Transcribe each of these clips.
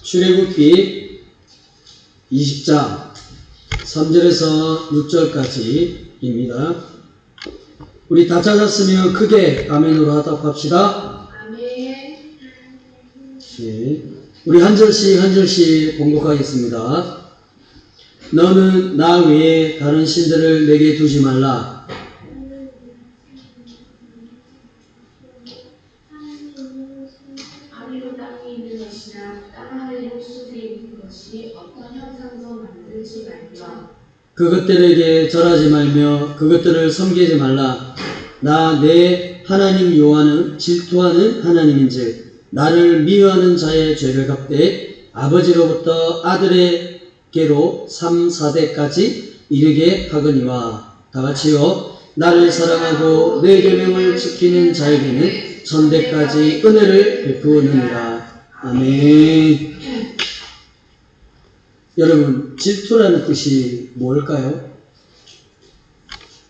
출애굽기 20장 3절에서 6절까지입니다. 우리 다 찾았으면 크게 아멘으로 하답합시다. 아멘. 네. 우리 한 절씩 봉독하겠습니다. 너는 나 외에 다른 신들을 내게 두지 말라. 하늘로 땅에 있는 것이나 땅 아래 물속에 있는 것이 어떤 형상도 만들지 말며 그것들에게 절하지 말며 그것들을 섬기지 말라. 나 내 하나님 여호와는 질투하는 하나님인즉 나를 미워하는 자의 죄를 갚되 아버지로부터 아들에게로 3, 4대까지 이르게 하거니와. 다같이요 나를 사랑하고 내 계명을 지키는 자에게는 천대까지 은혜를 베푸느니라. 아멘. 여러분, 질투라는 뜻이 뭘까요?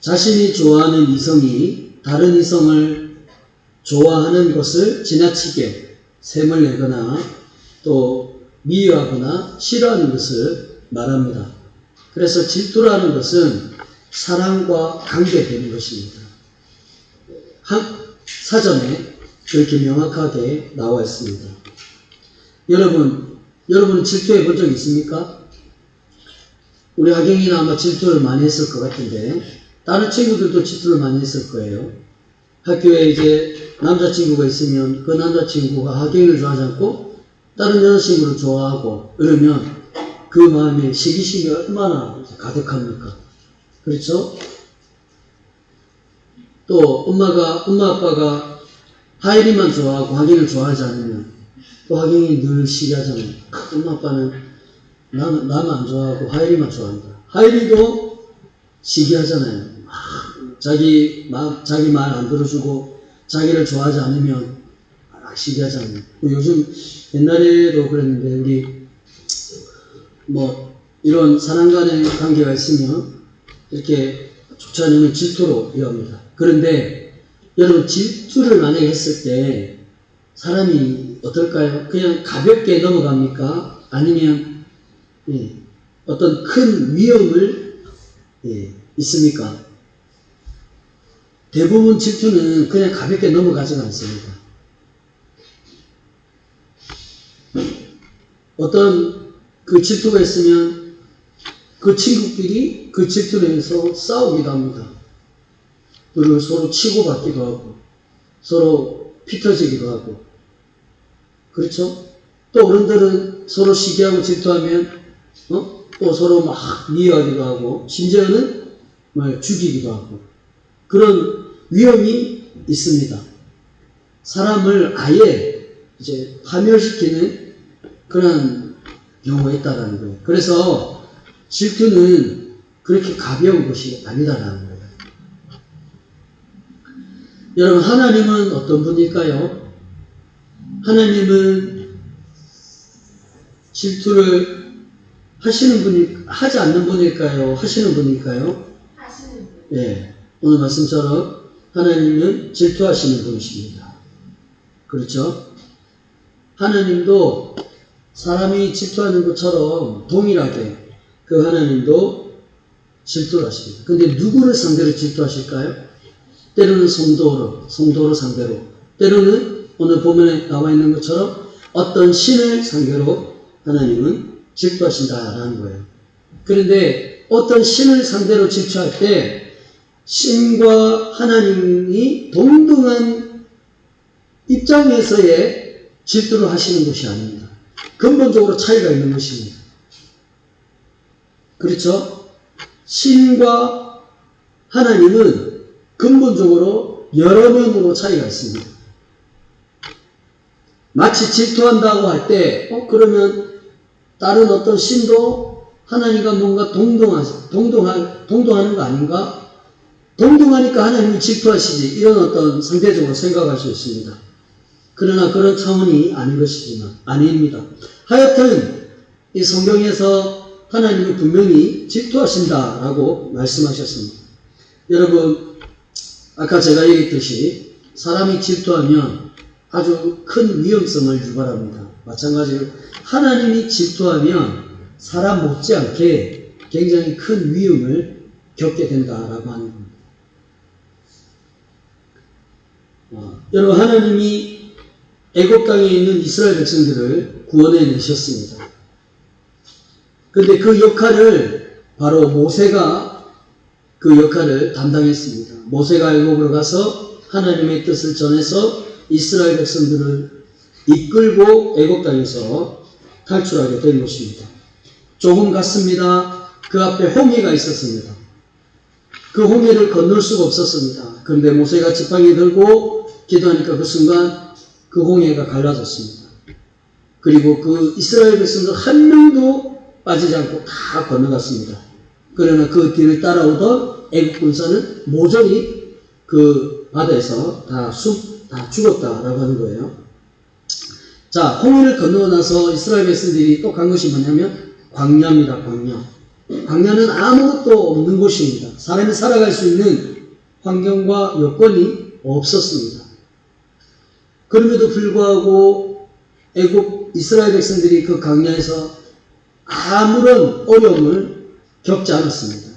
자신이 좋아하는 이성이 다른 이성을 좋아하는 것을 지나치게 셈을 내거나 또 미워하거나 싫어하는 것을 말합니다. 그래서 질투라는 것은 사랑과 관계되는 것입니다. 사전에 그렇게 명확하게 나와 있습니다. 여러분 질투해 본 적 있습니까? 우리 하경이는 아마 질투를 많이 했을 것 같은데 다른 친구들도 질투를 많이 했을 거예요. 학교에 이제 남자친구가 있으면 그 남자친구가 하경이를 좋아하지 않고 다른 여자친구를 좋아하고 이러면 그 마음에 시기심이 얼마나 가득합니까? 그렇죠? 또 엄마 아빠가 하율이만 좋아하고 하경이를 좋아하지 않으면 또 하경이 늘 시기하잖아요. 엄마 아빠는 나만 안 좋아하고 하율이만 좋아한다. 하율이도 시기하잖아요. 자기 말 안 들어주고 자기를 좋아하지 않으면 시기하잖아요. 요즘 옛날에도 그랬는데 우리 이런 사람 간의 관계가 있으면 이렇게 좋지 않으면 질투로 이어갑니다. 그런데 여러분 질투를 만약에 했을 때 사람이 어떨까요? 그냥 가볍게 넘어갑니까? 아니면 어떤 큰 위험을 있습니까? 대부분 질투는 그냥 가볍게 넘어가지가 않습니다. 어떤 그 질투가 있으면 그 친구끼리 그 질투로 인해서 싸우기도 합니다. 그리고 서로 치고받기도 하고 서로 피터지기도 하고 그렇죠? 또 어른들은 서로 시기하고 질투하면 또 서로 막 미워하기도 하고 심지어는 죽이기도 하고 그런 위험이 있습니다. 사람을 아예 이제 파멸시키는 그런 경우가 있다는 거예요. 그래서 질투는 그렇게 가벼운 것이 아니다라는 거예요. 여러분, 하나님은 어떤 분일까요? 하나님은 질투를 하지 않는 분일까요? 하시는 분일까요? 하시는 분. 예. 오늘 말씀처럼 하나님은 질투하시는 분이십니다. 그렇죠? 하나님도 사람이 질투하는 것처럼 동일하게 그 하나님도 질투를 하십니다. 근데 누구를 상대로 질투하실까요? 때로는 성도를 상대로, 때로는 오늘 본문에 나와 있는 것처럼 어떤 신을 상대로 하나님은 질투하신다라는 거예요. 그런데 어떤 신을 상대로 질투할 때 신과 하나님이 동등한 입장에서의 질투를 하시는 것이 아닙니다. 근본적으로 차이가 있는 것입니다. 그렇죠? 신과 하나님은 근본적으로 여러 면으로 차이가 있습니다. 마치 질투한다고 할 때, 그러면 다른 어떤 신도 하나님과 뭔가 동등하는 거 아닌가? 동등하니까 하나님이 질투하시지. 이런 어떤 상대적으로 생각할 수 있습니다. 그러나 그런 차원이 아닙니다. 하여튼, 이 성경에서 하나님이 분명히 질투하신다라고 말씀하셨습니다. 여러분, 아까 제가 얘기했듯이 사람이 질투하면 아주 큰 위험성을 유발합니다. 마찬가지로 하나님이 질투하면 사람 못지않게 굉장히 큰 위험을 겪게 된다라고 하는 겁니다. 여러분, 하나님이 애굽 땅에 있는 이스라엘 백성들을 구원해 내셨습니다. 그런데 그 역할을 바로 모세가 그 역할을 담당했습니다. 모세가 애굽으로 가서 하나님의 뜻을 전해서 이스라엘 백성들을 이끌고 애굽 땅에서 탈출하게 된 것입니다. 조금 갔습니다. 그 앞에 홍해가 있었습니다. 그 홍해를 건널 수가 없었습니다. 그런데 모세가 지팡이 들고 기도하니까 그 순간 그 홍해가 갈라졌습니다. 그리고 그 이스라엘 백성들 한 명도 빠지지 않고 다 건너갔습니다. 그러나 그 뒤를 따라오던 애국 군사는 모조리 그 바다에서 다 죽었다라고 하는 거예요. 자, 홍해를 건너고 나서 이스라엘 백성들이 또 간 것이 뭐냐면 광야입니다. 광야는 아무것도 없는 곳입니다. 사람이 살아갈 수 있는 환경과 여건이 없었습니다. 그럼에도 불구하고 애굽 이스라엘 백성들이 그 광야에서 아무런 어려움을 겪지 않았습니다.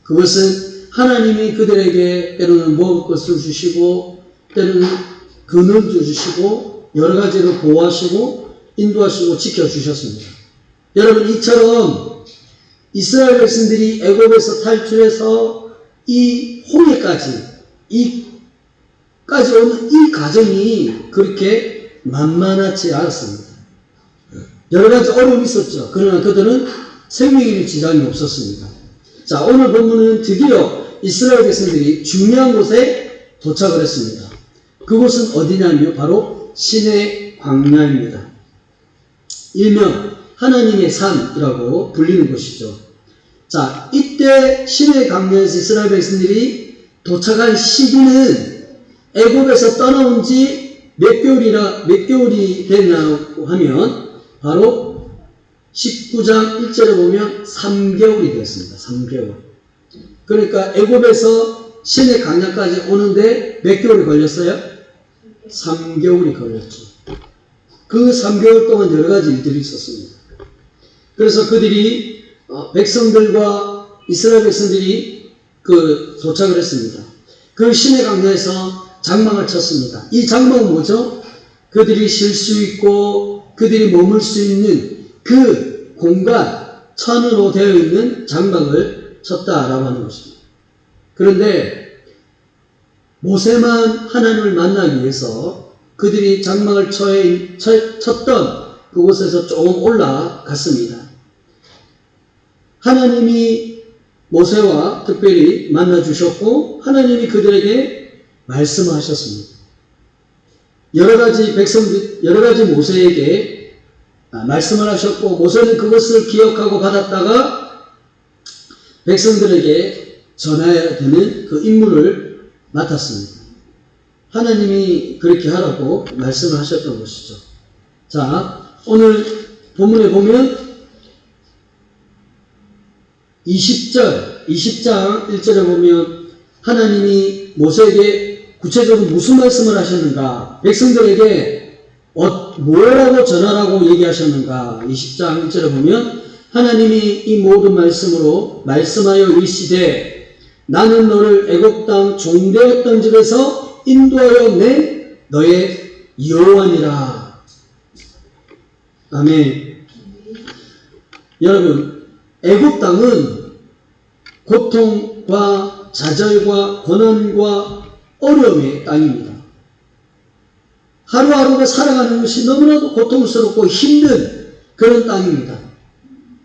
그것은 하나님이 그들에게 때로는 먹을 것을 주시고 때로는 그늘도 주시고 여러 가지로 보호하시고 인도하시고 지켜주셨습니다. 여러분, 이처럼 이스라엘 백성들이 애굽에서 탈출해서 이 홍해까지 오는 이 과정이 그렇게 만만하지 않았습니다. 여러 가지 어려움이 있었죠. 그러나 그들은 생명에는 지장이 없었습니다. 자, 오늘 본문은 드디어 이스라엘 백성들이 중요한 곳에 도착을 했습니다. 그곳은 어디냐면 바로 시내 광야입니다. 일명 하나님의 산이라고 불리는 곳이죠. 자, 이때 시내 광야에서 이스라엘 백성들이 도착한 시기는 애굽에서 떠나온 지 몇 개월이 되냐고 하면 바로 19장 1절에 보면 3개월이 되었습니다. 3개월. 그러니까 애굽에서 시내 광야까지 오는데 몇 개월이 걸렸어요? 3개월이 걸렸죠. 그 3개월 동안 여러 가지 일들이 있었습니다. 그래서 그들이 백성들과 이스라엘 백성들이 도착을 했습니다. 그 시내 광야에서 장막을 쳤습니다. 이 장막은 뭐죠? 그들이 쉴 수 있고 그들이 머물 수 있는 그 공간, 천으로 되어 있는 장막을 쳤다라고 하는 것입니다. 그런데 모세만 하나님을 만나기 위해서 그들이 장막을 쳤던 그곳에서 조금 올라갔습니다. 하나님이 모세와 특별히 만나주셨고 하나님이 그들에게 말씀을 하셨습니다. 여러 가지 모세에게 말씀을 하셨고 모세는 그것을 기억하고 받았다가 백성들에게 전해야 되는 그 임무를 맡았습니다. 하나님이 그렇게 하라고 말씀을 하셨던 것이죠. 자, 오늘 본문에 보면 20장 1절에 보면 하나님이 모세에게 구체적으로 무슨 말씀을 하셨는가, 백성들에게 뭐라고 전하라고 얘기하셨는가. 20장 1절에 보면 하나님이 이 모든 말씀으로 말씀하여 이르시되 나는 너를 애굽 땅 종되었던 집에서 인도하여 낸 너의 여호와니라. 아멘. 여러분, 애굽 땅은 고통과 좌절과 고난과 어려움의 땅입니다. 하루하루가 살아가는 것이 너무나도 고통스럽고 힘든 그런 땅입니다.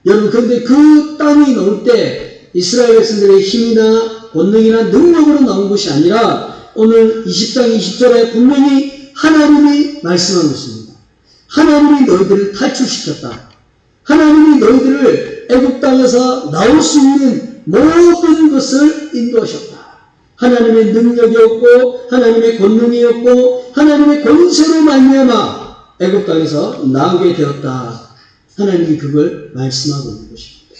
여러분, 그런데 그 땅이 나올 때 이스라엘 백성들의 힘이나 권능이나 능력으로 나온 것이 아니라 오늘 20장 20절에 분명히 하나님이 말씀한 것입니다. 하나님이 너희들을 탈출시켰다. 하나님이 너희들을 애굽 땅에서 나올 수 있는 모든 것을 인도하셨다. 하나님의 능력이었고 하나님의 권능이었고 하나님의 권세로 말미암아 애굽 땅에서 나오게 되었다. 하나님이 그걸 말씀하고 있는 것입니다.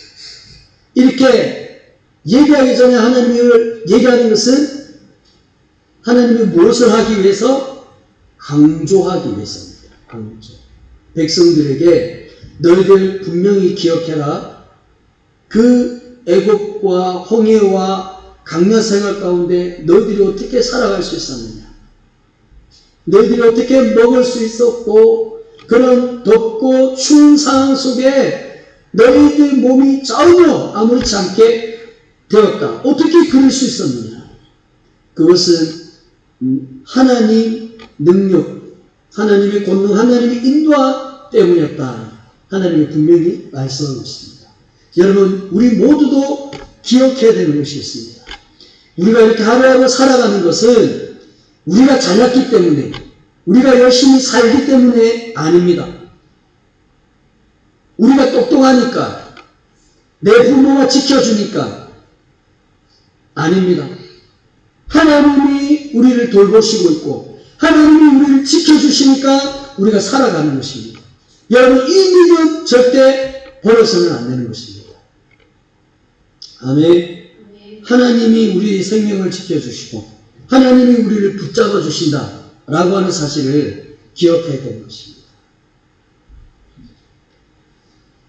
이렇게 얘기하기 전에 하나님을 얘기하는 것은 하나님이 무엇을 하기 위해서 강조하기 위해서입니다. 강조. 백성들에게 너희들 분명히 기억해라. 그 애국과 홍해와 강야 생활 가운데 너희들이 어떻게 살아갈 수 있었느냐. 너희들이 어떻게 먹을 수 있었고 그런 덥고 추운 상황 속에 너희들 몸이 전혀 아무렇지 않게 되었다. 어떻게 그럴 수 있었느냐. 그것은 하나님 능력, 하나님의 권능, 하나님의 인도와 때문이었다. 하나님이 분명히 말씀하고 있습니다. 여러분, 우리 모두도 기억해야 되는 것이 있습니다. 우리가 이렇게 하루하루 살아가는 것은 우리가 잘났기 때문에, 우리가 열심히 살기 때문에 아닙니다. 우리가 똑똑하니까, 내 부모가 지켜주니까 아닙니다. 하나님이 우리를 돌보시고 있고 하나님이 우리를 지켜주시니까 우리가 살아가는 것입니다. 여러분, 이 믿음 절대 버려서는 안 되는 것입니다. 아멘. 하나님이 우리의 생명을 지켜주시고 하나님이 우리를 붙잡아 주신다라고 하는 사실을 기억해야 되는 것입니다.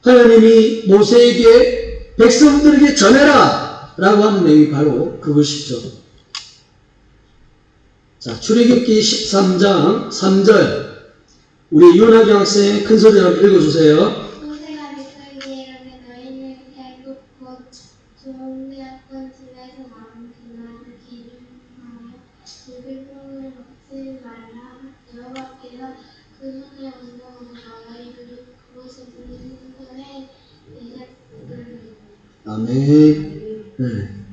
하나님이 모세에게 백성들에게 전해라 라고 하는 내용이 바로 그것이죠. 자, 출애굽기 13장 3절 우리 윤학이 학생 큰 소리로 읽어주세요. 모세가 백성에게 이르되 너희는 애굽 곧 종되었던 집에서 나온 그날을 기념하여 유기종을 먹지 말라. 여호와께서 그 손에 온다고 너희를 그곳에 두신 손에 내셨으리라. 아멘. 네.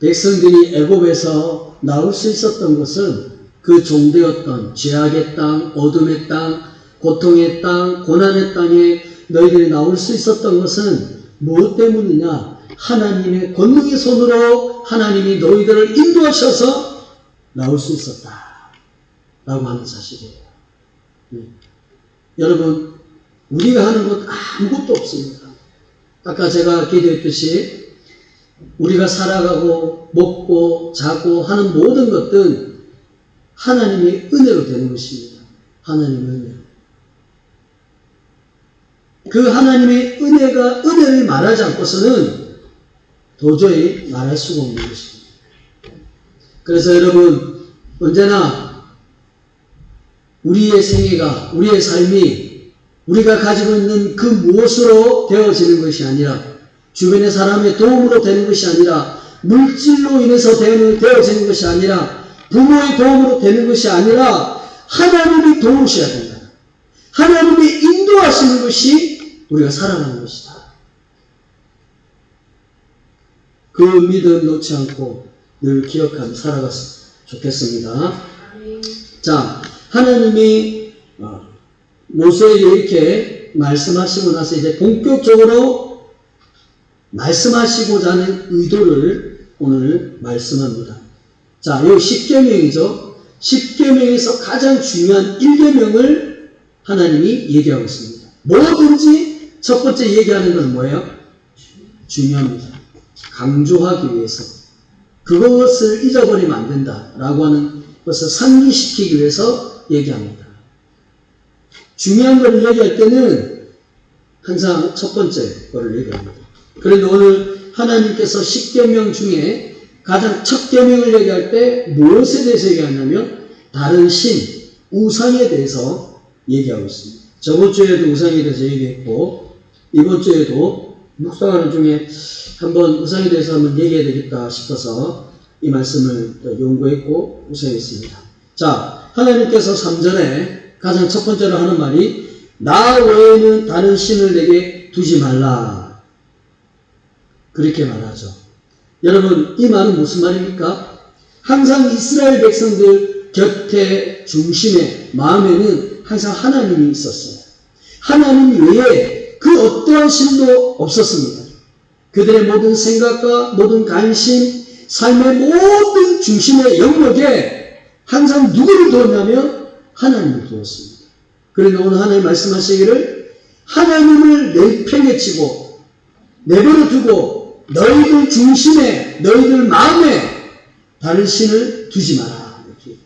백성들이 애굽에서 나올 수 있었던 것은 그 종되었던 죄악의 땅, 어둠의 땅, 고통의 땅, 고난의 땅에 너희들이 나올 수 있었던 것은 무엇 때문이냐? 하나님의 권능의 손으로 하나님이 너희들을 인도하셔서 나올 수 있었다 라고 하는 사실이에요. 네. 여러분, 우리가 하는 것 아무것도 없습니다. 아까 제가 기도했듯이 우리가 살아가고 먹고 자고 하는 모든 것들은 하나님의 은혜로 되는 것입니다. 하나님의 은혜. 그 하나님의 은혜를 말하지 않고서는 도저히 말할 수가 없는 것입니다. 그래서 여러분, 언제나 우리의 생애가, 우리의 삶이 우리가 가지고 있는 그 무엇으로 되어지는 것이 아니라 주변의 사람의 도움으로 되는 것이 아니라 물질로 인해서 되어지는 것이 아니라 부모의 도움으로 되는 것이 아니라 하나님이 도우셔야 된다. 하나님이 인도하시는 것이 우리가 살아가는 것이다. 그 믿음 놓지 않고 늘 기억하며 살아갔으면 좋겠습니다. 자, 하나님이 모세에게 이렇게 말씀하시고 나서 이제 본격적으로 말씀하시고자 하는 의도를 오늘 말씀합니다. 자, 여기 10계명이죠. 10계명에서 가장 중요한 1계명을 하나님이 얘기하고 있습니다. 뭐든지 첫 번째 얘기하는 건 뭐예요? 중요합니다. 강조하기 위해서. 그것을 잊어버리면 안 된다라고 하는 것을 상기시키기 위해서 얘기합니다. 중요한 것을 얘기할 때는 항상 첫 번째 것을 얘기합니다. 그런데 오늘 하나님께서 10계명 중에 가장 첫 계명을 얘기할 때 무엇에 대해서 얘기하냐면 다른 신, 우상에 대해서 얘기하고 있습니다. 저번 주에도 우상에 대해서 얘기했고 이번 주에도 묵상하는 중에 한번 우상에 대해서 한번 얘기해야 되겠다 싶어서 이 말씀을 연구했고 묵상했습니다. 자, 하나님께서 3절에 가장 첫 번째로 하는 말이 나 외에는 다른 신을 내게 두지 말라. 그렇게 말하죠. 여러분, 이 말은 무슨 말입니까? 항상 이스라엘 백성들 곁에 중심에 마음에는 항상 하나님이 있었어요. 하나님 외에 그 어떠한 신도 없었습니다. 그들의 모든 생각과 모든 관심, 삶의 모든 중심의 영역에 항상 누구를 두었냐면 하나님을 두었습니다. 그런데 오늘 하나님 말씀하시기를 하나님을 내팽개치고 내버려 두고 너희들 중심에, 너희들 마음에 다른 신을 두지 마라. 이렇게.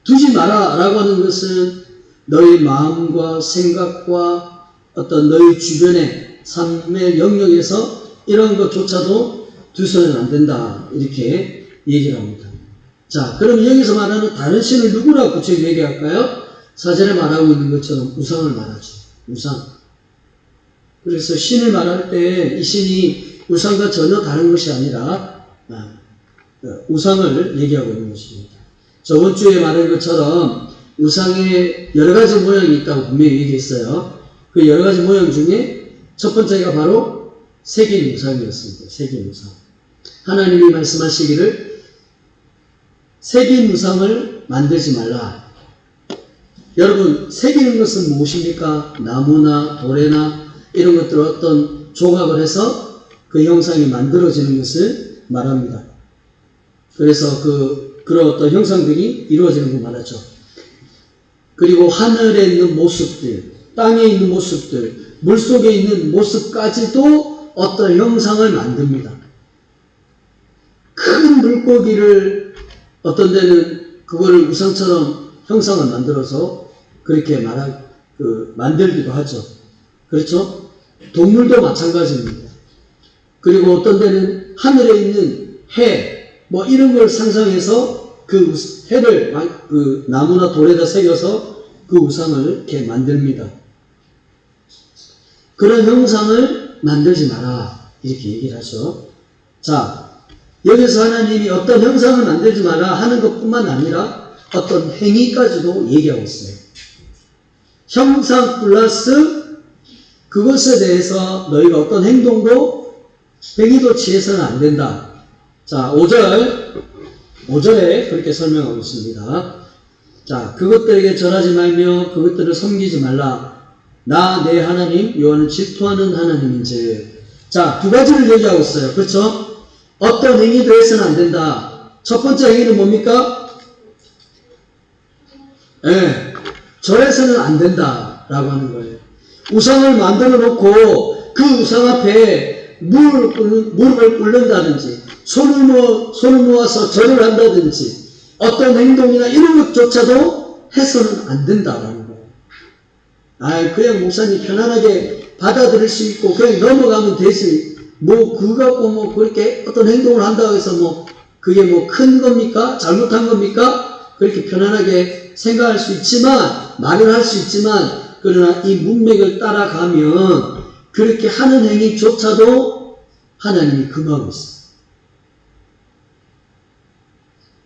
두지 마라 라고 하는 것은 너희 마음과 생각과 어떤 너희 주변의 삶의 영역에서 이런 것조차도 두서는 안 된다. 이렇게 얘기를 합니다. 자, 그럼 여기서 말하는 다른 신을 누구라고 구체적으로 얘기할까요? 사전에 말하고 있는 것처럼 우상을 말하죠. 우상. 그래서 신을 말할 때 이 신이 우상과 전혀 다른 것이 아니라 우상을 얘기하고 있는 것입니다. 저번 주에 말한 것처럼 우상에 여러 가지 모양이 있다고 분명히 얘기했어요. 그 여러 가지 모양 중에 첫 번째가 바로 새긴 우상이었습니다. 새긴 우상. 하나님이 말씀하시기를 새긴 우상을 만들지 말라. 여러분, 새기는 것은 무엇입니까? 나무나 돌에나 이런 것들을 어떤 조각을 해서 그 형상이 만들어지는 것을 말합니다. 그래서 그런 어떤 형상들이 이루어지는 걸 말하죠. 그리고 하늘에 있는 모습들, 땅에 있는 모습들, 물속에 있는 모습까지도 어떤 형상을 만듭니다. 큰 물고기를 어떤 데는 그거를 우상처럼 형상을 만들어서 그렇게 만들기도 하죠. 그렇죠? 동물도 마찬가지입니다. 그리고 어떤 데는 하늘에 있는 해, 뭐 이런 걸 상상해서 그 해를 그 나무나 돌에다 새겨서 그 우상을 이렇게 만듭니다. 그런 형상을 만들지 마라. 이렇게 얘기를 하죠. 자, 여기서 하나님이 어떤 형상을 만들지 마라 하는 것뿐만 아니라 어떤 행위까지도 얘기하고 있어요. 형상 플러스 그것에 대해서 너희가 어떤 행동도 행위도 취해서는 안 된다. 자, 5절에 그렇게 설명하고 있습니다. 자, 그것들에게 절하지 말며 그것들을 섬기지 말라. 나 내 하나님 여호와는 질투하는 하나님인지. 자, 두 가지를 얘기하고 있어요. 그렇죠? 어떤 행위도 해서는 안 된다. 첫 번째 행위는 뭡니까? 절해서는 안 된다 라고 하는 거예요. 우상을 만들어 놓고 그 우상 앞에 무릎을 꿇는다든지 손을 모아서 절을 한다든지 어떤 행동이나 이런 것조차도 해서는 안 된다라는 거예요. 그냥 목사님 편안하게 받아들일 수 있고 그냥 넘어가면 되지. 그거 갖고 그렇게 어떤 행동을 한다고 해서 그게 큰 겁니까? 잘못한 겁니까? 그렇게 편안하게 생각할 수 있지만, 말을 할 수 있지만, 그러나 이 문맥을 따라가면 그렇게 하는 행위조차도 하나님이 금하고 있어요.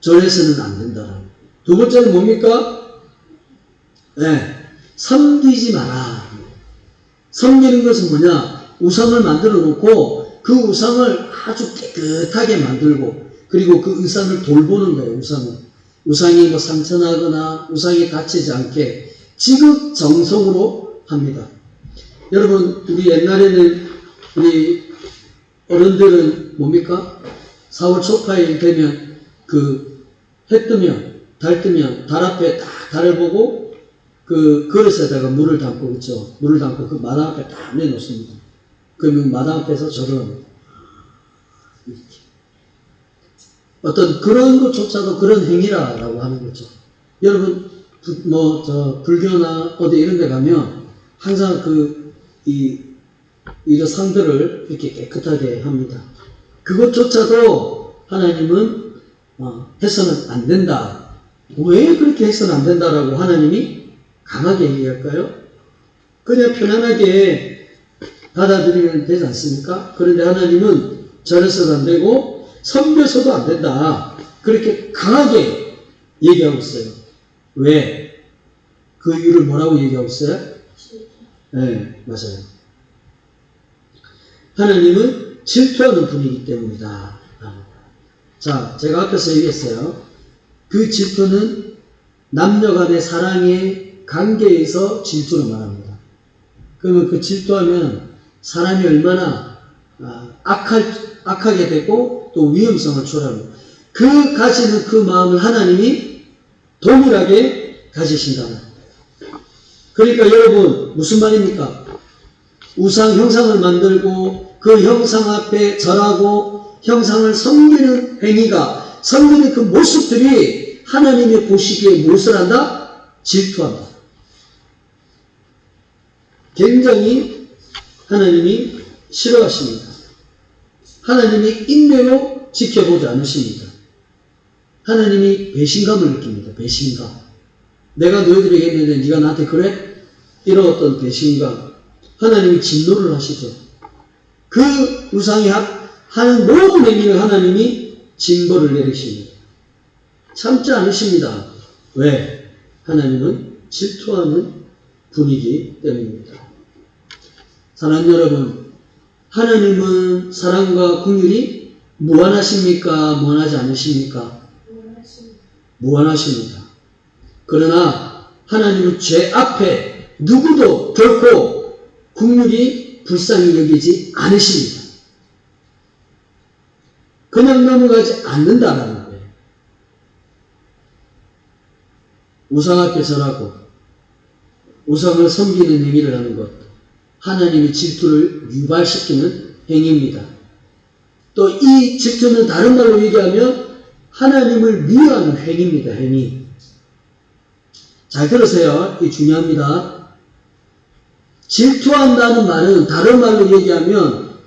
절해서는 안 된다. 두 번째는 뭡니까? 섬기지 마라. 섬기는 것은 뭐냐? 우상을 만들어 놓고 그 우상을 아주 깨끗하게 만들고 그리고 그 우상을 돌보는 거예요. 우상이 상처나거나 우상이 다치지 않게 지극정성으로 합니다. 여러분, 우리 옛날에는 우리 어른들은 뭡니까? 4월 초파일 되면 해 뜨면, 달 뜨면 달 앞에 딱 달을 보고 그 그릇에다가 물을 담고 그렇죠. 물을 담고 그 마당 앞에 딱 내놓습니다. 그러면 마당 앞에서 절을 합니다. 어떤 그런 것조차도 그런 행위라고 하는 거죠. 여러분, 불교나 어디 이런 데 가면 항상 이런 상들을 이렇게 깨끗하게 합니다. 그것조차도 하나님은 해서는 안 된다. 왜 그렇게 해서는 안 된다라고 하나님이 강하게 얘기할까요? 그냥 편안하게 받아들이면 되지 않습니까? 그런데 하나님은 절해서도 안 되고 섬겨서도 안 된다. 그렇게 강하게 얘기하고 있어요. 왜? 그 이유를 뭐라고 얘기하고 있어요? 네, 맞아요. 하나님은 질투하는 분이기 때문이다. 자, 제가 앞에서 얘기했어요. 그 질투는 남녀 간의 사랑의 관계에서 질투를 말합니다. 그러면 그 질투하면 사람이 얼마나 악하게 되고 또 위험성을 초래합니다. 가지는 그 마음을 하나님이 동일하게 가지신다. 그러니까 여러분, 무슨 말입니까? 우상 형상을 만들고 그 형상 앞에 절하고 형상을 섬기는 행위가, 섬기는 그 모습들이 하나님이 보시기에 무엇을 한다? 질투한다. 굉장히 하나님이 싫어하십니다. 하나님이 인내로 지켜보지 않으십니다. 하나님이 배신감을 느낍니다. 배신감. 내가 너희들에게 했는데 네가 나한테 그래? 이런 어떤 배신감. 하나님이 진노를 하시죠. 그 우상이 하는 모든 행위를 하나님이 징벌을 내리십니다. 참지 않으십니다. 왜? 하나님은 질투하는 분이기 때문입니다. 사랑하는 여러분, 하나님은 사랑과 긍휼이 무한하십니까? 무한하지 않으십니까? 무한하십니다. 그러나 하나님은 죄 앞에 누구도 결코 긍휼이 불쌍히 여기지 않으십니다. 그냥 넘어가지 않는다라는 거예요. 우상 앞에 절하고 우상을 섬기는 행위를 하는 것, 하나님의 질투를 유발시키는 행위입니다. 또 이 질투는 다른 말로 얘기하면 하나님을 미워하는 행위입니다. 행위. 잘 들으세요. 이게 중요합니다. 질투한다는 말은 다른 말로 얘기하면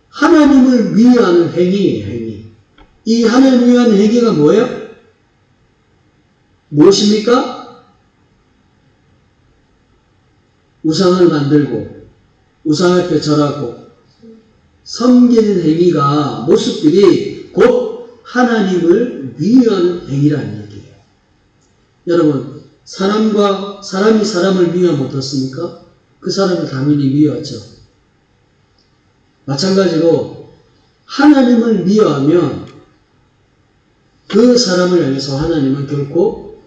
하나님을 미워하는 행위예요. 행위. 이 하나님을 위한 행위가 뭐예요? 무엇입니까? 우상을 만들고 우상 앞에 절하고 섬기는 행위가 모습들이 곧 하나님을 미워하는 행위라는 얘기예요. 여러분, 사람이 사람을 미워하면 어떻습니까? 그 사람을 당연히 미워하죠. 마찬가지로 하나님을 미워하면 그 사람을 향해서 하나님은 결코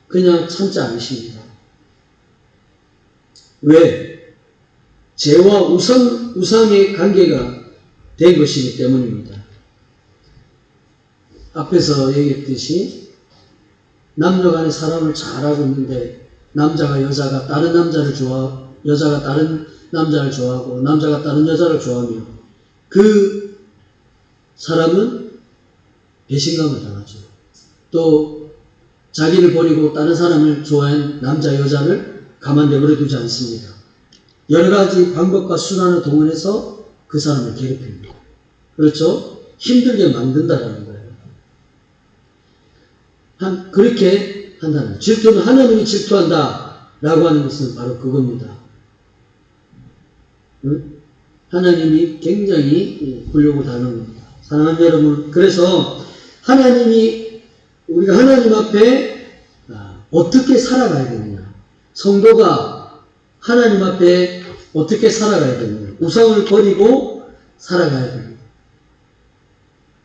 그냥 참지 않으십니다. 왜? 죄와 우상의 관계가 된 것이기 때문입니다. 앞에서 얘기했듯이 남녀 간에 사람을 잘하고 있는데 남자가 여자가 다른 남자를 여자가 다른 남자를 좋아하고 남자가 다른 여자를 좋아하며 그 사람은 배신감을 당하죠. 또 자기를 버리고 다른 사람을 좋아한 남자 여자를 가만 내버려 두지 않습니다. 여러 가지 방법과 수단을 동원해서 그 사람을 괴롭힙니다. 그렇죠? 힘들게 만든다라는 거예요. 그렇게 한다는 거예요. 질투는 하나님이 질투한다 라고 하는 것은 바로 그겁니다. 응? 하나님이 굉장히 굴욕을 당하는 겁니다. 사랑하는 여러분, 그래서 우리가 하나님 앞에 어떻게 살아가야 되느냐, 성도가 하나님 앞에 어떻게 살아가야 되느냐, 우상을 버리고 살아가야 됩니다.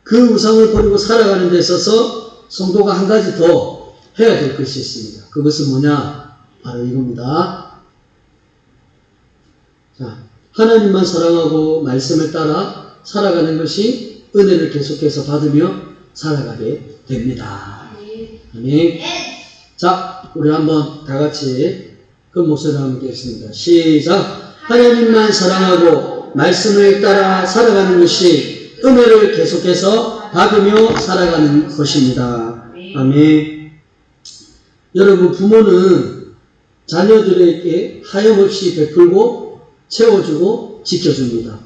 그 우상을 버리고 살아가는 데 있어서 성도가 한 가지 더 해야 될 것이 있습니다. 그것은 뭐냐? 바로 이겁니다. 자, 하나님만 사랑하고 말씀을 따라 살아가는 것이 은혜를 계속해서 받으며 살아가게 됩니다. 아멘. 자, 우리 한번 다 같이 그 목소리를 한번 듣겠습니다. 시작. 하나님만 사랑하고 말씀을 따라 살아가는 것이 은혜를 계속해서 받으며 살아가는 것입니다. 아멘. 여러분, 부모는 자녀들에게 하염없이 베풀고 채워주고 지켜줍니다.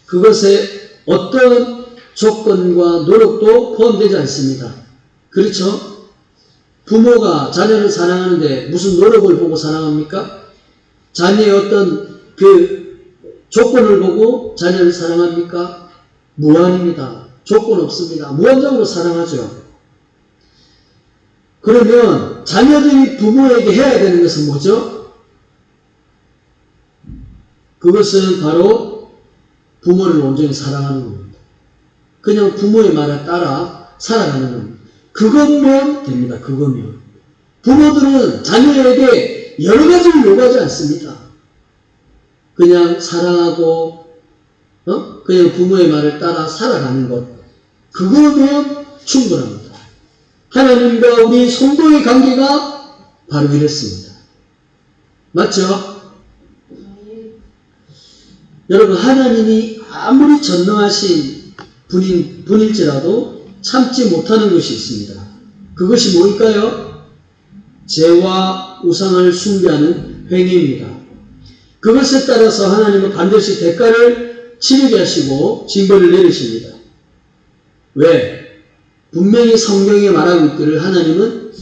그것에 어떤 조건과 노력도 포함되지 않습니다. 그렇죠? 부모가 자녀를 사랑하는데 무슨 노력을 보고 사랑합니까? 자녀의 어떤 그 조건을 보고 자녀를 사랑합니까? 무한입니다. 조건 없습니다. 무한적으로 사랑하죠. 그러면 자녀들이 부모에게 해야 되는 것은 뭐죠? 그것은 바로 부모를 온전히 사랑하는 겁니다. 그냥 부모의 말을 따라 살아가는 겁니다. 그것면 됩니다. 그거면. 부모들은 자녀에게 여러 가지를 요구하지 않습니다. 그냥 사랑하고 그냥 부모의 말을 따라 살아가는 것, 그거면 충분합니다. 하나님과 우리 성도의 관계가 바로 이랬습니다. 맞죠? 여러분, 하나님이 아무리 전능하신 분일지라도 참지 못하는 것이 있습니다. 그것이 뭘까요? 죄와 우상을 숭배하는 행위입니다. 그것에 따라서 하나님은 반드시 대가를 치르게 하시고 징벌을 내리십니다. 왜? 분명히 성경에 말하고 있기를 하나님은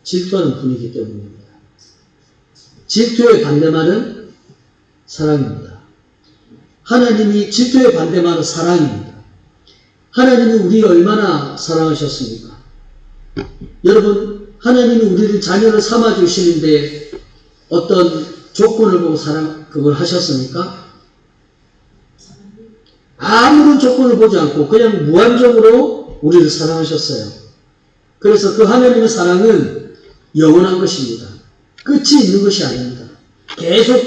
질투하는 분이기 때문입니다. 질투의 반대말은 사랑입니다. 하나님이 질투의 반대말은 사랑입니다. 하나님이 우리를 얼마나 사랑하셨습니까? 여러분, 하나님이 우리를 자녀를 삼아주시는데 어떤 조건을 보고 그걸 하셨습니까? 아무런 조건을 보지 않고 그냥 무한적으로 우리를 사랑하셨어요. 그래서 그 하나님의 사랑은 영원한 것입니다. 끝이 있는 것이 아닙니다. 계속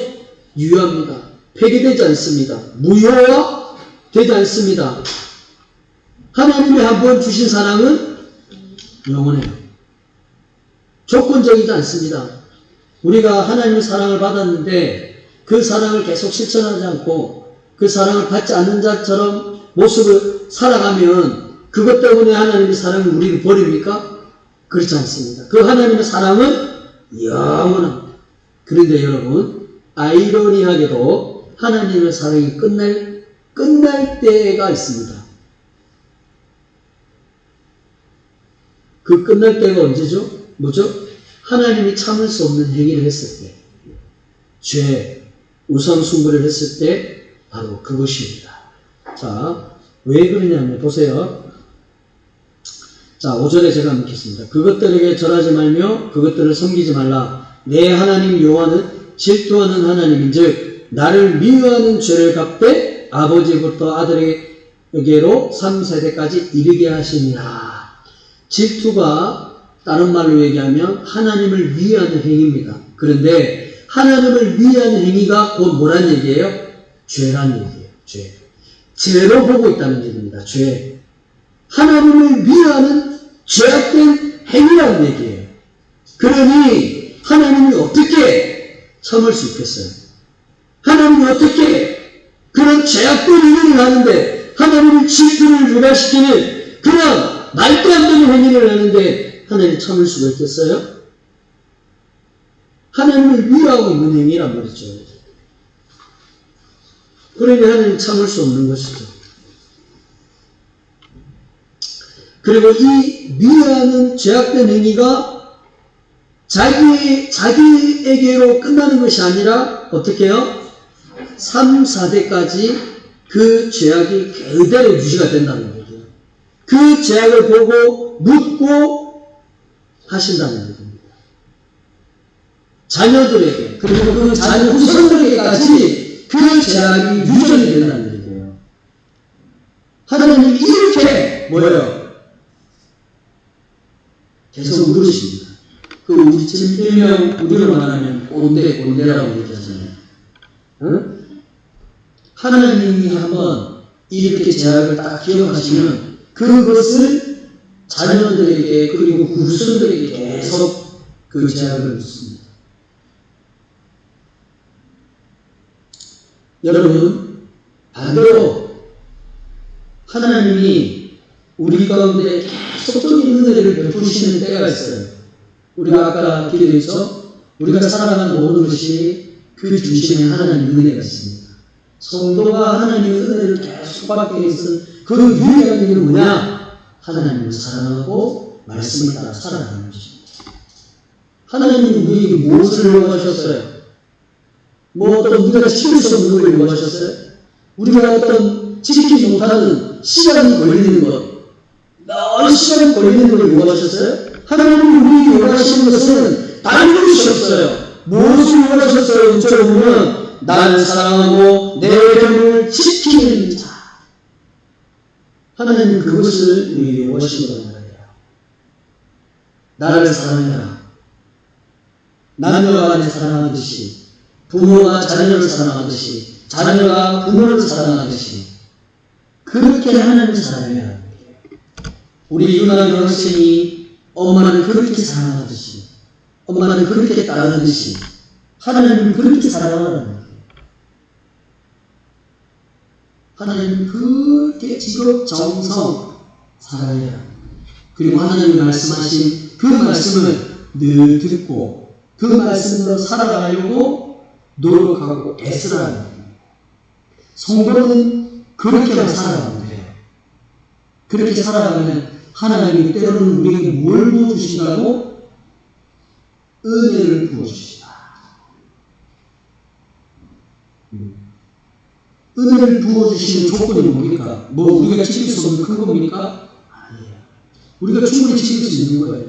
유효합니다. 폐기되지 않습니다. 무효화되지 않습니다. 하나님이 한번 주신 사랑은 영원해요. 조건적이지 않습니다. 우리가 하나님의 사랑을 받았는데 그 사랑을 계속 실천하지 않고 그 사랑을 받지 않는 자처럼 모습을 살아가면 그것 때문에 하나님의 사랑이 우리를 버립니까? 그렇지 않습니다. 그 하나님의 사랑은 영원합니다. 그런데 여러분, 아이러니하게도 하나님의 사랑이 끝날 때가 있습니다. 그 끝날 때가 언제죠? 뭐죠? 하나님이 참을 수 없는 행위를 했을 때, 죄, 우상 숭배를 했을 때 바로 그것입니다. 자, 왜 그러냐면 보세요. 자, 5절에 제가 읽겠습니다. 그것들에게 절하지 말며 그것들을 섬기지 말라. 내 하나님 여호와는 질투하는 하나님인즉 나를 미워하는 죄를 갚되 아버지부터 아들에게로 3세대까지 이르게 하시니라. 질투가 다른 말로 얘기하면 하나님을 위하는 행위입니다. 그런데 하나님을 위하는 행위가 곧 뭐란 얘기예요? 죄란 얘기예요. 죄. 죄로 보고 있다는 얘기입니다. 죄. 하나님을 위하는 죄악된 행위라는 얘기예요. 그러니 하나님이 어떻게 참을 수 있겠어요? 하나님이 어떻게 그런 죄악된 행위를 하는데 하나님의 질투를 유발시키는 그런 말도 안 되는 행위를 하는데 하나님 참을 수가 있겠어요? 하나님을 위하고 있는 행위란 말이죠. 그러니 하나님 참을 수 없는 것이죠. 그리고 이 미워하는 죄악된 행위가 자기에게로 끝나는 것이 아니라 어떻게 해요? 3, 4대까지 그 죄악이 그대로 유지가 된다는 거예요. 그 죄악을 보고 묻고 하신다는 얘기입니다. 자녀들에게 그리고 그 자녀 후손들에게까지 그 죄악이 유전이 된다는 얘기예요. 하나님이 이렇게 뭐예요? 계속 물으십니다. 그 우리 지금 일명 우리로 말하면 꼰대라고 얘기하잖아요. 응? 하나님이 한번 이렇게 죄악을 딱 기억하시면 그것을 자녀들에게 그리고 후손들에게 계속 그 죄악을 묻습니다. 여러분, 반대로 하나님이 우리 가운데 계속적인 은혜를 베푸시는 때가 있어요. 우리가 아까 기도했죠? 우리가 살아가는 모든 것이 그 중심에 하나님의 은혜가 있습니다. 성도가 하나님의 은혜를 계속 받기 위해서는 그 유일한 일은 뭐냐? 하나님을 사랑하고 말씀을 따라 살아가는 것입니다. 하나님은 우리에게 무엇을 요구하셨어요? 뭐 어떤 우리가 지킬 수 없는 걸 요구하셨어요? 우리가 어떤 지키지 못하는 시간이 걸리는 것, 널 시간이 걸리는 걸 요구하셨어요? 하나님은 우리에게 요구하시는 것은 다른 것이 없어요. 무엇을 요구하셨어요? 우리처럼 보면 나를 사랑하고 내 계명을 지키는 자. 하나님은 그것을 우리에게 요구하시는 거예요. 나를 사랑해라. 남녀가 간에 사랑하듯이 부모가 자녀를 사랑하듯이 자녀가 부모를 사랑하듯이 그렇게 하나님을 사랑해야 합니다. 우리 유나 학생이 엄마를 그렇게 사랑하듯이 엄마를 그렇게 따르듯이 하나님을 그렇게 사랑하라는 거예요. 하나님은 그렇게 지극정성 사랑해라. 그리고 하나님이 말씀하신 그 말씀을 늘 듣고 그 말씀으로 살아가려고 노력하고 애쓰라는 거예요. 성도는 그렇게만 살아가면 돼요. 그렇게 살아가면 하나님이 때로는 우리에게 뭘 부어주신다고? 은혜를 부어주신다. 은혜를 부어주시는 조건이 뭡니까? 뭐 우리가 지킬 수 없는 큰 겁니까? 아니에요. 우리가 충분히 지킬 수 있는 거예요.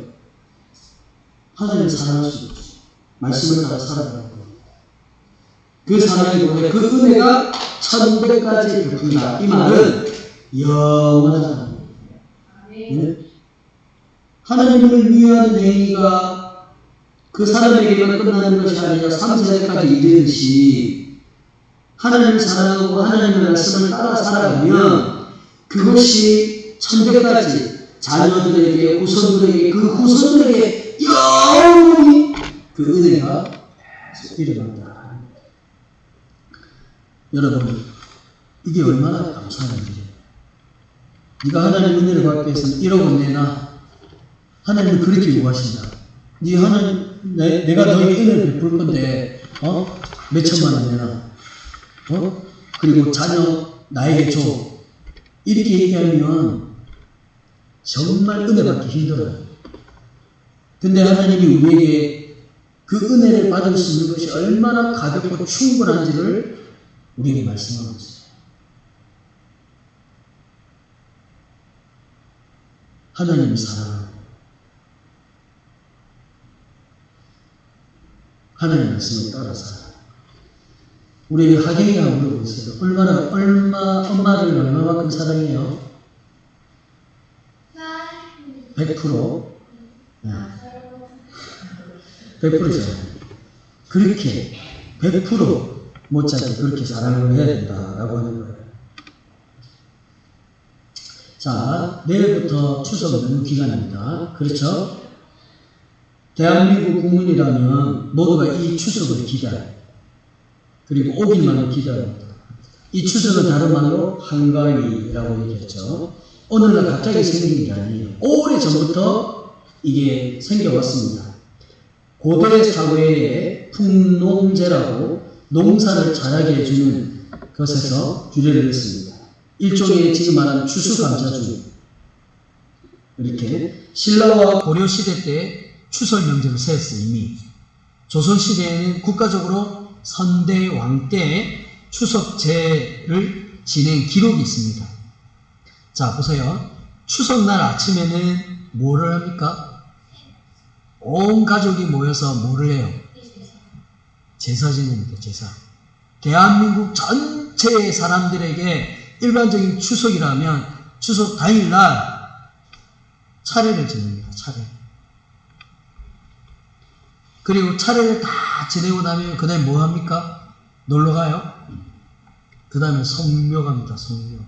하나님을 사랑할 수 있지. 말씀을 따라 살아가는 거. 그 사랑이 뭐냐? 그 은혜가 천대까지 베푼다. 이 말은 영원하다. 네? 하나님을 위한 행위가 그 사람에게만 끝나는 것이 아니라 3세대까지 이르듯이 하나님을 사랑하고 하나님의 말씀을 따라 살아가면 그것이 천대까지 자녀들에게 후손들에게 그 후손들에게 영원히 그 은혜가 일어난다. 여러분 이게 얼마나 감사한 일이에요. 네가 하나님 은혜를 받기 위해서는 1억원 내놔. 하나님은 그렇게 요구하신다. 네 하나님 내가 너에게 은혜를 베풀 건데 몇 천만 원 내놔. 그리고 자녀 나에게 줘. 이렇게 얘기하면 정말 은혜 받기 힘들어요. 근데 하나님이 우리에게 그 은혜를 받을 수 있는 것이 얼마나 가볍고 충분한지를 우리에게 말씀하고 있어요. 하나님을 사랑하고 하나님의 말씀을 따라 살아. 우리 하경이가 물어보세요. 엄마를 얼마만큼 사랑해요? 100%? 네. 100%죠. 그렇게 100% 못지않게 그렇게 사랑을 해야 된다라고 하는 거예요. 자, 내일부터 추석 연휴 기간입니다. 그렇죠? 대한민국 국민이라면 모두가 이 추석을 기다려요. 그리고 오길만을 기다립니다. 이 추석은 다른 말로 한가위라고 얘기했죠. 오늘날 갑자기 생긴 게 아니에요. 오래전부터 이게 생겨왔습니다. 고대 사회의 풍농제라고 농사를 잘하게 해주는 것에서 유래를 했습니다. 일종의 지금 말하는 추수감사주. 이렇게 신라와 고려 시대 때 추석 명절을 세웠어요. 이미 조선 시대에는 국가적으로 선대 왕 때 추석제를 진행 기록이 있습니다. 자, 보세요. 추석날 아침에는 뭐를 합니까? 온 가족이 모여서 뭐를 해요? 제사 지냅니다. 제사. 대한민국 전체의 사람들에게 일반적인 추석이라면 추석 당일날 차례를 지냅니다. 차례. 그리고 차례를 다 지내고 나면 그 다음에 뭐 합니까? 놀러 가요? 그 다음에 성묘 갑니다. 성묘.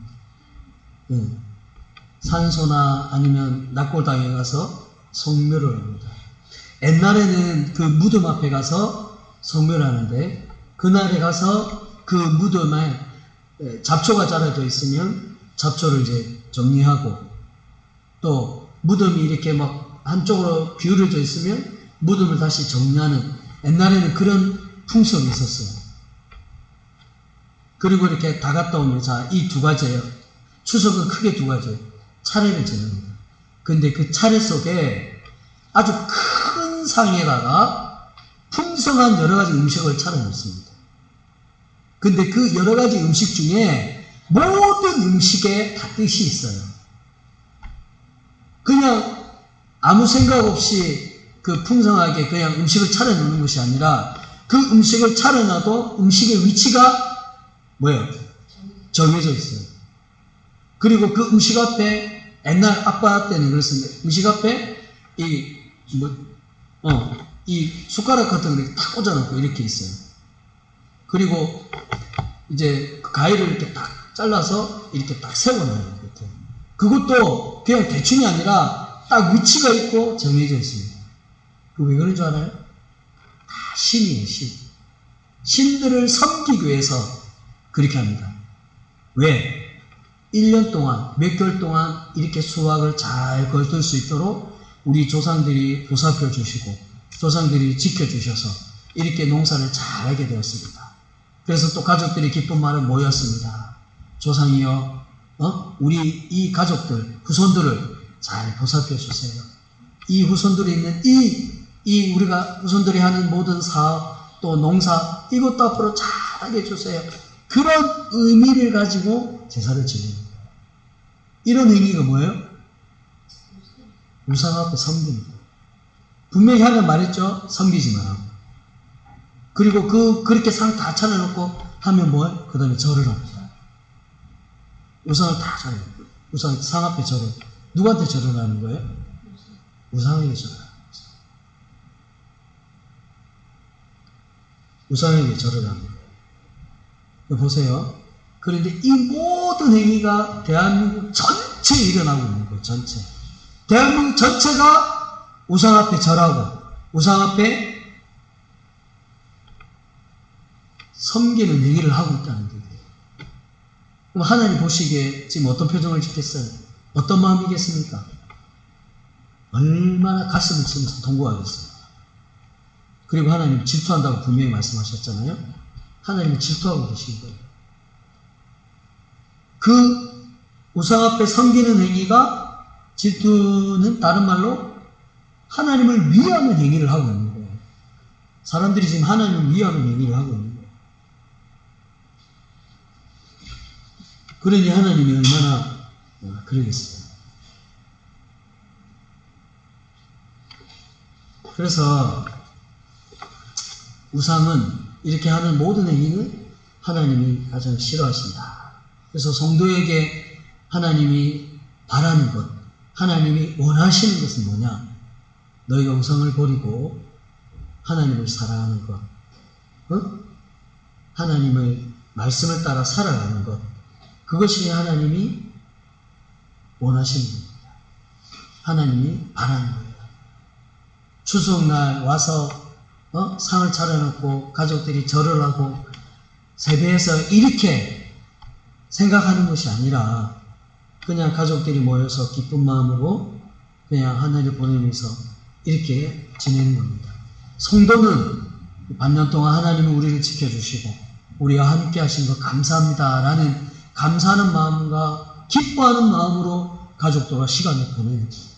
산소나 아니면 낙골당에 가서 성묘를 합니다. 옛날에는 그 무덤 앞에 가서 성묘를 하는데 그날에 가서 그 무덤에 잡초가 자라져 있으면 잡초를 이제 정리하고 또 무덤이 이렇게 막 한쪽으로 기울어져 있으면 무덤을 다시 정리하는 옛날에는 그런 풍습이 있었어요. 그리고 이렇게 다 갔다 오면 자, 이 두 가지예요. 추석은 크게 두 가지예요. 차례를 지냅니다. 근데 그 차례 속에 아주 큰 상에다가 풍성한 여러 가지 음식을 차려놓습니다. 근데 그 여러 가지 음식 중에 모든 음식에 다 뜻이 있어요. 그냥 아무 생각 없이 그 풍성하게 그냥 음식을 차려놓는 것이 아니라 그 음식을 차려놔도 음식의 위치가 뭐예요? 정해져 있어요. 그리고 그 음식 앞에 옛날 아빠 때는 그랬습니다. 음식 앞에 이 숟가락 같은 거 딱 꽂아놓고 이렇게 있어요. 그리고 이제 그 가위를 이렇게 딱 잘라서 이렇게 딱 세워놔요. 그것도 그냥 대충이 아니라 딱 위치가 있고 정해져 있습니다. 그 왜 그런 줄 알아요? 다 신이에요, 신. 신들을 섬기기 위해서 그렇게 합니다. 왜? 1년 동안, 몇 개월 동안 이렇게 수확을 잘 거둘 수 있도록 우리 조상들이 보살펴 주시고 조상들이 지켜주셔서 이렇게 농사를 잘하게 되었습니다. 그래서 또 가족들이 기쁜 말은 뭐였습니다. 조상이여, 우리 이 가족들, 후손들을 잘 보살펴 주세요. 이 후손들이 있는 이 우리가 후손들이 하는 모든 사업, 또 농사, 이것도 앞으로 잘하게 해주세요. 그런 의미를 가지고 제사를 지내는 거예요. 이런 의미가 뭐예요? 우상 앞에 섬깁니다. 분명히 하나님 말했죠? 섬기지 말라고. 그리고 그렇게 상 다 차려놓고 하면 뭐예요? 그 다음에 절을 합니다. 우상을 다 차려요. 우상, 상 앞에 절을. 누구한테 절을 하는 거예요? 우상에게 절을 하는 거예요. 우상에게 절을 하는 거예요. 보세요. 그런데 이 모든 행위가 대한민국 전체에 일어나고 있는 거예요. 전체. 대한민국 전체가 우상 앞에 절하고 우상 앞에 섬기는 행위를 하고 있다는 거예요. 그럼 하나님 보시기에 지금 어떤 표정을 짓겠어요? 어떤 마음이겠습니까? 얼마나 가슴을 치면서 통곡하겠어요. 그리고 하나님 질투한다고 분명히 말씀하셨잖아요. 하나님은 질투하고 계신 거예요. 그 우상 앞에 섬기는 행위가, 질투는 다른 말로 하나님을 위하는 행위를 하고 있는 거예요. 사람들이 지금 하나님을 위하는 행위를 하고 있는 거예요. 그러니 하나님이 얼마나 그러겠어요. 그래서 우상은, 이렇게 하는 모든 행위는 하나님이 가장 싫어하신다. 그래서 성도에게 하나님이 바라는 것, 하나님이 원하시는 것은 뭐냐? 너희가 우상을 버리고 하나님을 사랑하는 것, 하나님의 말씀을 따라 살아가는 것, 그것이 하나님이 원하시는 겁니다. 하나님이 바라는 거예요. 추석날 와서 상을 차려놓고 가족들이 절을 하고 세배해서 이렇게 생각하는 것이 아니라 그냥 가족들이 모여서 기쁜 마음으로 그냥 하나님을 보내면서 이렇게 지내는 겁니다. 성도는 반년 동안 하나님은 우리를 지켜주시고 우리와 함께 하신 것 감사합니다 라는 감사하는 마음과 기뻐하는 마음으로 가족들과 시간을 보내는 거예요.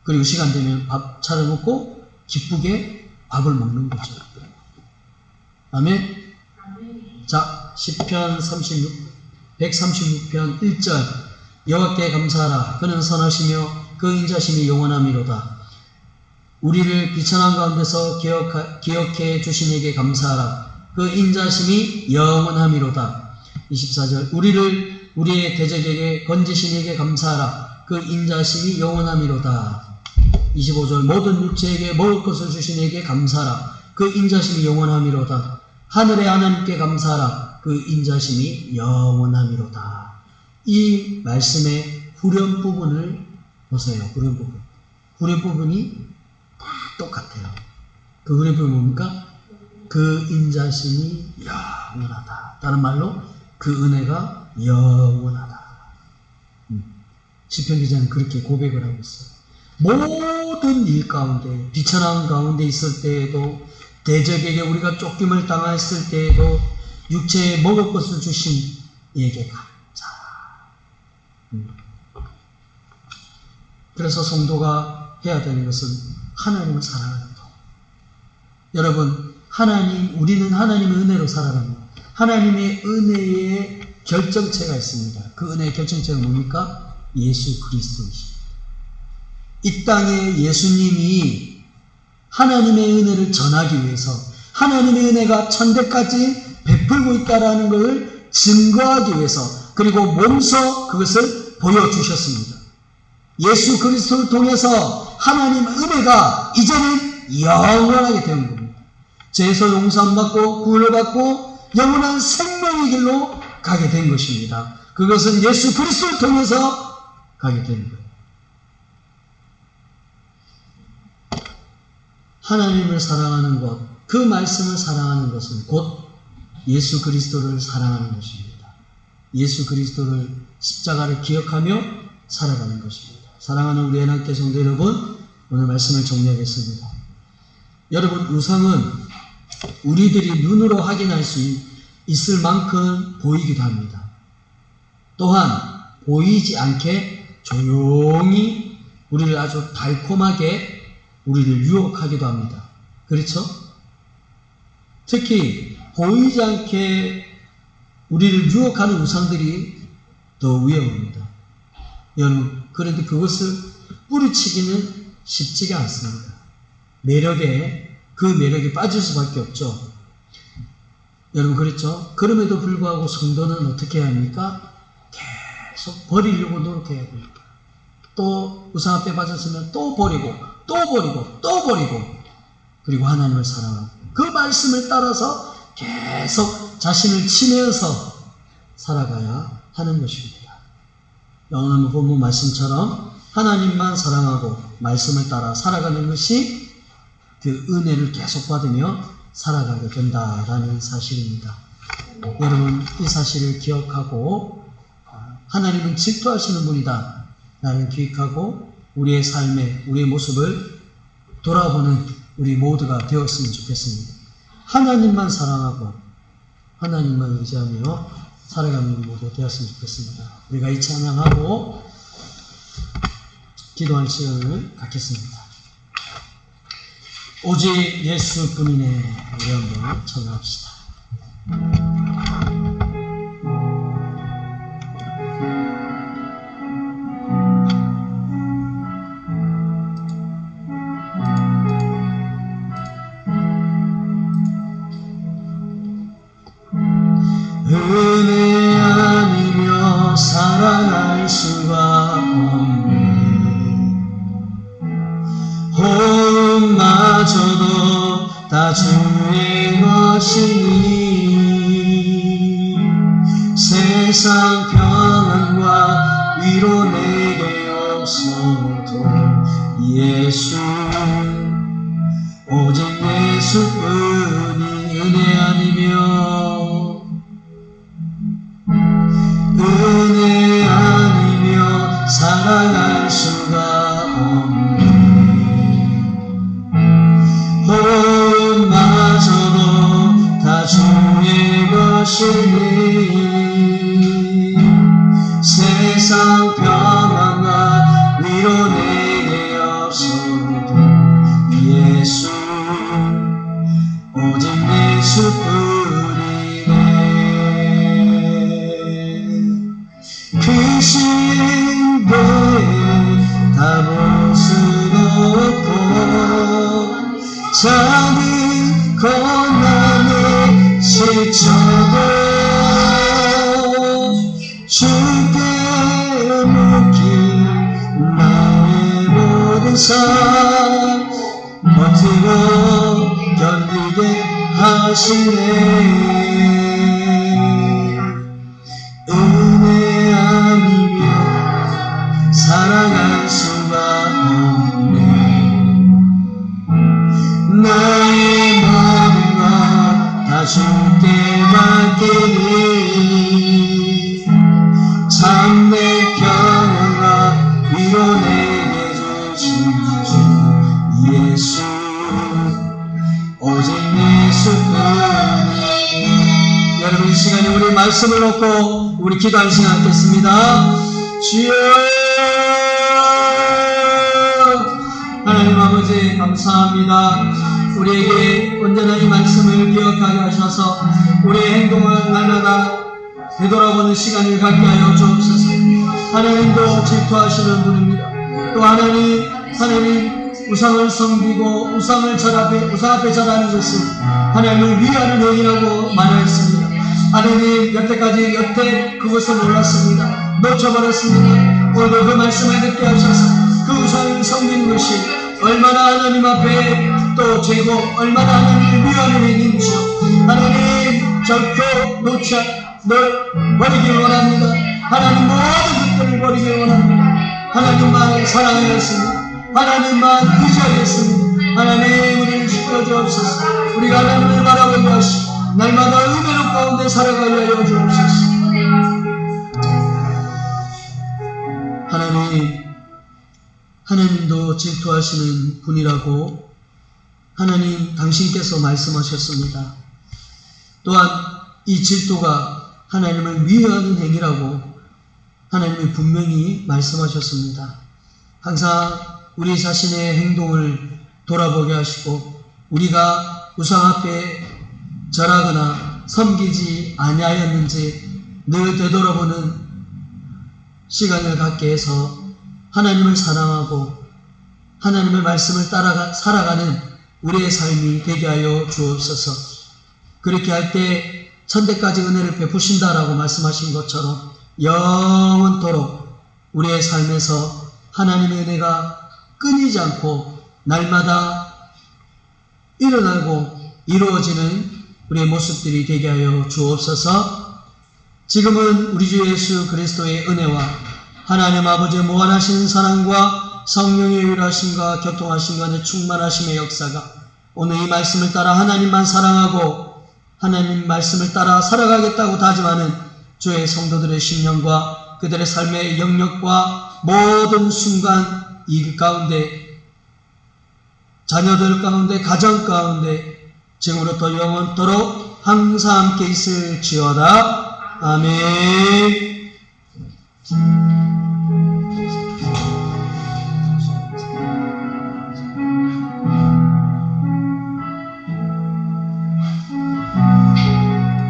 그리고 시간 되면 밥 차려놓고 기쁘게 밥을 먹는 거죠. 아멘. 자, 시편 136편 1절. 여호와께 감사하라. 그는 선하시며 그 인자심이 영원함이로다. 우리를 비천한 가운데서 기억해 주신 이에게 감사하라. 그 인자심이 영원함이로다. 24절. 우리를 우리의 대적에게 건지신 이에게 감사하라. 그 인자심이 영원함이로다. 25절. 모든 육체에게 먹을 것을 주신 이에게 감사하라. 그 인자심이 영원함이로다. 하늘의 하나님께 감사하라. 그 인자심이 영원함이로다. 이 말씀의 후렴 부분을 보세요. 후렴 부분. 후렴 부분이 다 똑같아요. 그 후렴 부분이 뭡니까? 그 인자심이 영원하다. 다른 말로 그 은혜가 영원하다. 시편 기자는 그렇게 고백을 하고 있어요. 모든 일 가운데, 비천한 가운데 있을 때에도, 대적에게 우리가 쫓김을 당했을 때에도 육체에 먹을 것을 주신 이에게 감사하라. 그래서 성도가 해야 되는 것은 하나님을 사랑하는 것. 여러분, 우리는 하나님의 은혜로 살아갑니다. 하나님의 은혜의 결정체가 있습니다. 그 은혜의 결정체가 뭡니까? 예수 그리스도이십니다. 이 땅에 예수님이 하나님의 은혜를 전하기 위해서 하나님의 은혜가 천대까지 베풀고 있다는 것을 증거하기 위해서, 그리고 몸소 그것을 보여주셨습니다. 예수 그리스도를 통해서 하나님의 은혜가 이제는 영원하게 된 겁니다. 죄에서 용서받고 구원을 받고 영원한 생명의 길로 가게 된 것입니다. 그것은 예수 그리스도를 통해서 가게 된 거예요. 하나님을 사랑하는 것, 그 말씀을 사랑하는 것은 곧 예수 그리스도를 사랑하는 것입니다. 예수 그리스도를 십자가를 기억하며 살아가는 것입니다. 사랑하는 우리 애낙교 성도 여러분, 오늘 말씀을 정리하겠습니다. 여러분, 우상은 우리들이 눈으로 확인할 수 있을 만큼 보이기도 합니다. 또한 보이지 않게 조용히 우리를 아주 달콤하게 우리를 유혹하기도 합니다. 그렇죠? 특히 보이지 않게 우리를 유혹하는 우상들이 더 위험합니다. 여러분, 그런데 그것을 뿌리치기는 쉽지가 않습니다. 그 매력에 빠질 수밖에 없죠. 여러분, 그렇죠? 그럼에도 불구하고 성도는 어떻게 해야 합니까? 계속 버리려고 노력해야 됩니다. 또 우상 앞에 빠졌으면 또 버리고 또 버리고 또 버리고, 그리고 하나님을 사랑하고 그 말씀을 따라서 계속 자신을 치면서 살아가야 하는 것입니다. 오늘 본문 말씀처럼 하나님만 사랑하고 말씀을 따라 살아가는 것이 그 은혜를 계속 받으며 살아가게 된다라는 사실입니다. 여러분, 이 사실을 기억하고 하나님은 질투하시는 분이다 라는 기억하고 우리의 삶에 우리의 모습을 돌아보는 우리 모두가 되었으면 좋겠습니다. 하나님만 사랑하고 하나님만 의지하며 살아가는 우리 모두 되었으면 좋겠습니다. 우리가 이 찬양하고 기도할 시간을 갖겠습니다. 오직 예수뿐이네. 우리 한번 찬양합시다. 은혜 아니며 사랑할 수가 없네. 호흡마저도 다 주의 것이니 세상 평안과 위로 내게 없어도 예수, 오직 예수뿐이 은혜 아니며 은혜 아니며 사랑할 수가 없네. 호흡마저도 다 주의 것이니 세상 평안과 위로 내게 없어도 예수, 오직 예수뿐이네. 그 신데 다 볼 수도 없고 작은 고난에 지쳐도 주께 묻긴 나의 모든 삶 버티고 견디게 하시네. 은혜 아니며 사랑할 수가 없네. 나의 모든 것 다 주께 맡기니 참된 평안과 위로 내게 주신 주 예수, 오직 예수뿐이. 여러분, 이 시간에 우리 말씀을 놓고 우리 기도할 시간 갖겠습니다. 주여, 하나님 아버지 감사합니다. 우리에게 언제나 이 말씀을 기억하게 하셔서 우리의 행동을 날마다 되돌아보는 시간을 갖게 하여 주옵소서. 하나님도 질투하시는 분입니다. 또 하나님 우상을 섬기고 우상 앞에 절하는 것은 하나님을 위하는 행위라고 말하였습니다. 하나님, 여태 그것을 몰랐습니다. 놓쳐버렸습니다. 오늘도 그 말씀을 듣게 하셔서 그 우상을 섬기는 것이 얼마나 하나님 앞에 또 죄고 얼마나 하나님을 위하는 행위인지 하나님 절코 버리길 원합니다. 하나님 모든 것들을 버리길 원합니다. 하나님만 사랑하였습니다. 하나님만 의지하였습니다. 하나님, 우리를 지켜 주옵소서. 우리가 하나님을 바라보게 하시고 날마다 은혜로 가운데 살아가게 하여 주옵소서. 하나님도 질투하시는 분이라고 하나님 당신께서 말씀하셨습니다. 또한 이 질투가 하나님을 미워하는 행위라고 하나님이 분명히 말씀하셨습니다. 항상 우리 자신의 행동을 돌아보게 하시고 우리가 우상 앞에 절하거나 섬기지 아니하였는지 늘 되돌아보는 시간을 갖게 해서 하나님을 사랑하고 하나님의 말씀을 따라 살아가는 우리의 삶이 되게 하여 주옵소서. 그렇게 할 때 천대까지 은혜를 베푸신다라고 말씀하신 것처럼 영원토록 우리의 삶에서 하나님의 은혜가 끊이지 않고 날마다 일어나고 이루어지는 우리의 모습들이 되게 하여 주옵소서. 지금은 우리 주 예수 그리스도의 은혜와 하나님 아버지의 무한하신 사랑과 성령의 유일하심과 교통하심과 충만하심의 역사가 오늘 이 말씀을 따라 하나님만 사랑하고 하나님 말씀을 따라 살아가겠다고 다짐하는 주의 성도들의 심령과 그들의 삶의 영역과 모든 순간 이 가운데 자녀들 가운데 가정 가운데 지금부터 영원토록 항상 함께 있을지어다. 아멘.